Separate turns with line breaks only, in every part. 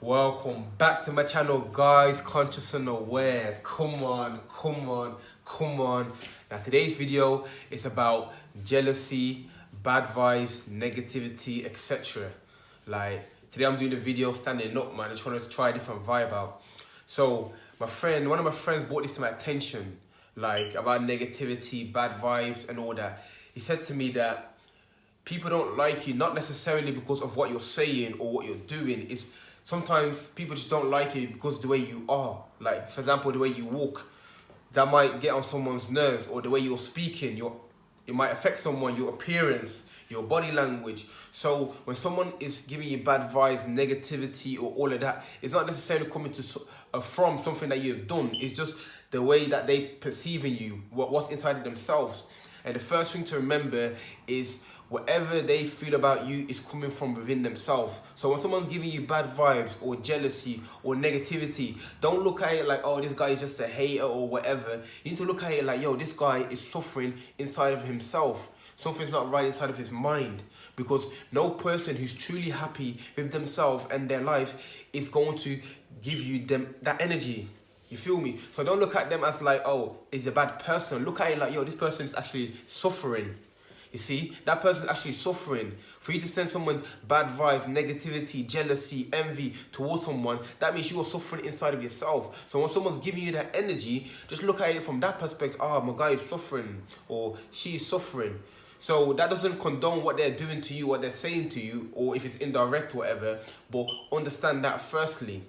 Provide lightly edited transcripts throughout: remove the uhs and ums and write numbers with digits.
Welcome back to my channel, guys. Conscious and aware. Come on. Now today's video is about jealousy, bad vibes, negativity, etc. Like today I'm doing a video standing up, man. I just wanted to try a different vibe out. So one of my friends brought this to my attention, like about negativity, bad vibes and all that. He said to me that people don't like you not necessarily because of what you're saying or what you're doing. It's sometimes people just don't like you because of the way you are. Like, for example, the way you walk, that might get on someone's nerves, or the way you're speaking, it might affect someone, your appearance, your body language. So when someone is giving you bad vibes, negativity, or all of that, it's not necessarily coming from something that you've done. It's just the way that they perceiving you, what's inside of themselves. And the first thing to remember is whatever they feel about you is coming from within themselves. So when someone's giving you bad vibes or jealousy or negativity, don't look at it like, oh, this guy is just a hater or whatever. You need to look at it like, yo, this guy is suffering inside of himself. Something's not right inside of his mind. Because no person who's truly happy with themselves and their life is going to give you that energy. You feel me? So don't look at them as like, oh, he's a bad person. Look at it like, yo, this person is actually suffering. You see, that person's actually suffering. For you to send someone bad vibes, negativity, jealousy, envy towards someone, that means you are suffering inside of yourself. So when someone's giving you that energy, just look at it from that perspective. Ah, my guy is suffering or she is suffering. So that doesn't condone what they're doing to you, what they're saying to you, or if it's indirect or whatever, but understand that firstly.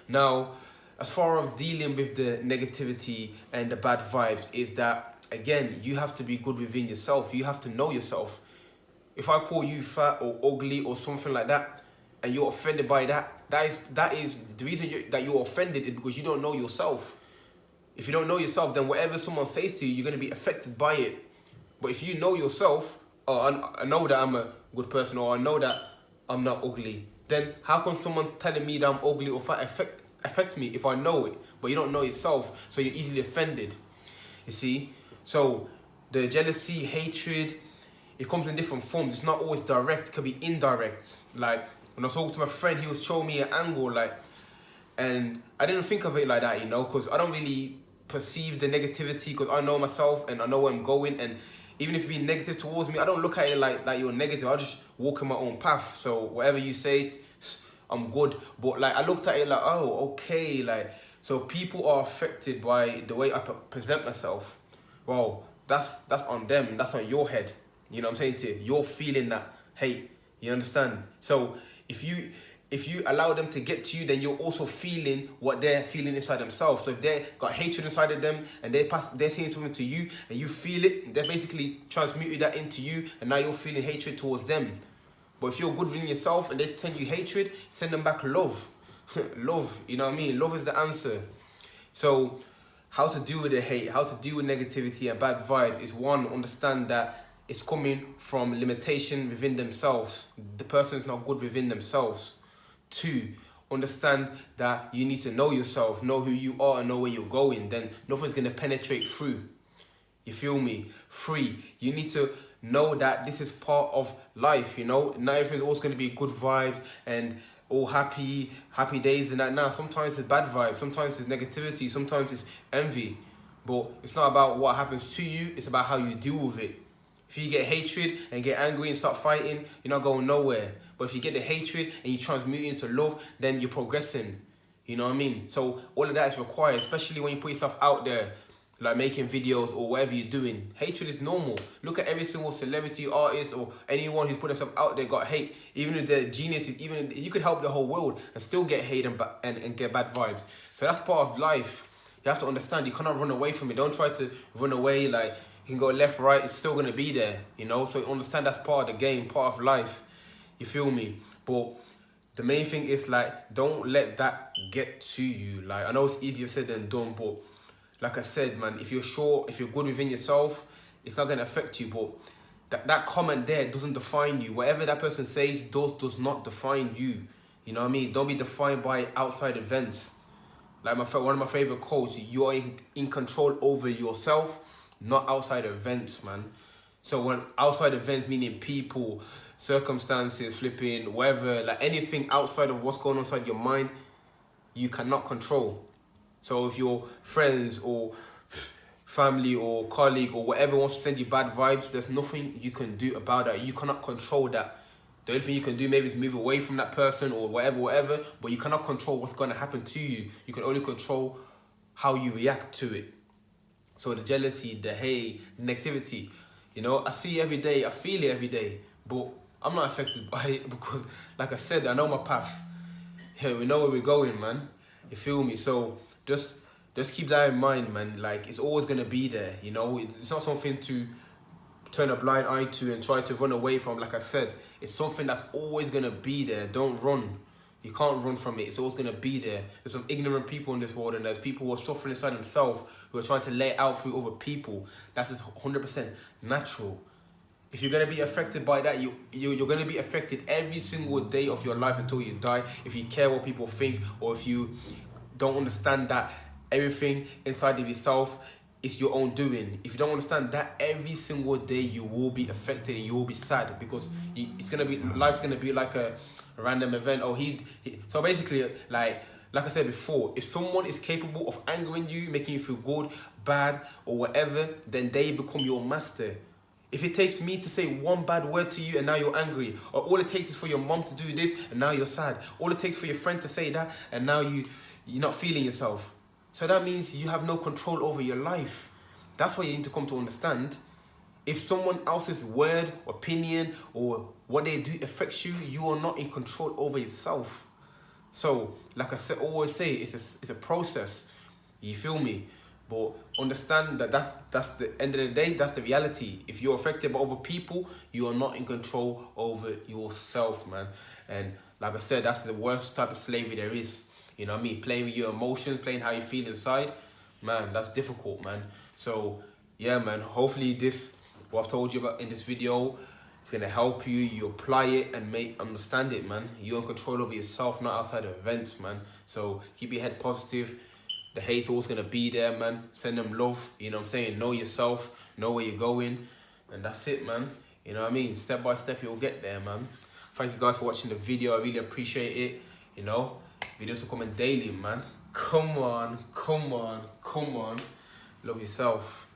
Now, as far as dealing with the negativity and the bad vibes, is that again, you have to be good within yourself. You have to know yourself. If I call you fat or ugly or something like that, and you're offended by that, that is the reason that you're offended is because you don't know yourself. If you don't know yourself, then whatever someone says to you, you're going to be affected by it. But if you know yourself, oh, I know that I'm a good person, or I know that I'm not ugly, then how can someone telling me that I'm ugly or fat affect me if I know it? But you don't know yourself, so you're easily offended. You see? So the jealousy, hatred, it comes in different forms. It's not always direct, it can be indirect. Like when I was talking to my friend, he was showing me an angle, and I didn't think of it like that, because I don't really perceive the negativity because I know myself and I know where I'm going. And even if you're being negative towards me, I don't look at it like you're negative. I just walk in my own path. So whatever you say, I'm good. But I looked at it like, oh, okay. So people are affected by the way I present myself. Well, that's on them. That's on your head. You know what I'm saying to you? You're feeling that hate. You understand? So if you allow them to get to you, then you're also feeling what they're feeling inside themselves. So if they got hatred inside of them and they're saying something to you and you feel it, they're basically transmuted that into you, and now you're feeling hatred towards them. But if you're good within yourself and they send you hatred, send them back love. Love, you know what I mean? Love is the answer. So how to deal with the hate, how to deal with negativity and bad vibes is one, understand that it's coming from limitation within themselves. The person is not good within themselves. Two, understand that you need to know yourself, know who you are and know where you're going. Then nothing's going to penetrate through. You feel me? Three, you need to know that this is part of life, Not everything's always going to be good vibes and all happy days and that. Now, sometimes it's bad vibes, sometimes it's negativity, sometimes it's envy. But it's not about what happens to you, it's about how you deal with it. If you get hatred and get angry and start fighting, you're not going nowhere. But if you get the hatred and you transmute it into love, then you're progressing. You know what I mean? So all of that is required, especially when you put yourself out there, like making videos or whatever you're doing. Hatred is normal. Look at every single celebrity, artist, or anyone who's put themselves out there got hate. Even if they're geniuses, even you could help the whole world and still get hate and get bad vibes. So that's part of life. You have to understand, you cannot run away from it. Don't try to run away like you can go left, right, it's still gonna be there, So understand that's part of the game, part of life. You feel me? But the main thing is don't let that get to you. I know it's easier said than done, but like I said, man, if you're sure, if you're good within yourself, it's not going to affect you. But that comment there doesn't define you. Whatever that person says does not define you. You know what I mean? Don't be defined by outside events. One of my favorite quotes, you are in control over yourself, not outside events, man. So when outside events, meaning people, circumstances, flipping, weather, like anything outside of what's going on inside your mind, you cannot control. So if your friends or family or colleague or whatever wants to send you bad vibes, there's nothing you can do about that. You cannot control that. The only thing you can do maybe is move away from that person or whatever, but you cannot control what's going to happen to you. You can only control how you react to it. So the jealousy, the hate, the negativity, you know, I see it every day, I feel it every day, but I'm not affected by it because, like I said, I know my path. Yeah, we know where we're going, man. You feel me? So just keep that in mind, man. Like, it's always going to be there, you know? It's not something to turn a blind eye to and try to run away from. Like I said, it's something that's always going to be there. Don't run. You can't run from it. It's always going to be there. There's some ignorant people in this world, and there's people who are suffering inside themselves, who are trying to lay it out through other people. That's just 100% natural. If you're going to be affected by that, you're going to be affected every single day of your life until you die. If you care what people think, or if you don't understand that everything inside of yourself is your own doing. If you don't understand that, every single day you will be affected and you will be sad, because it's going to be, life's going to be like a random event. Oh, so basically, like I said before, if someone is capable of angering you, making you feel good, bad, or whatever, then they become your master. If it takes me to say one bad word to you and now you're angry, or all it takes is for your mom to do this and now you're sad, all it takes for your friend to say that and now you're not feeling yourself. So that means you have no control over your life. That's what you need to come to understand. If someone else's word, opinion, or what they do affects you, you are not in control over yourself. So, like I said, always say, it's a process. You feel me? But understand that that's the end of the day, that's the reality. If you're affected by other people, you are not in control over yourself, man. And like I said, that's the worst type of slavery there is. You know what I mean? Playing with your emotions, playing how you feel inside, man, that's difficult, man. So, yeah, man, hopefully what I've told you about in this video, it's going to help you. You apply it and understand it, man. You're in control over yourself, not outside of events, man. So keep your head positive. The hate's always going to be there, man. Send them love, you know what I'm saying? Know yourself, know where you're going. And that's it, man. You know what I mean? Step by step, you'll get there, man. Thank you guys for watching the video. I really appreciate it, you know. Videos are coming daily, man. Come on. Love yourself.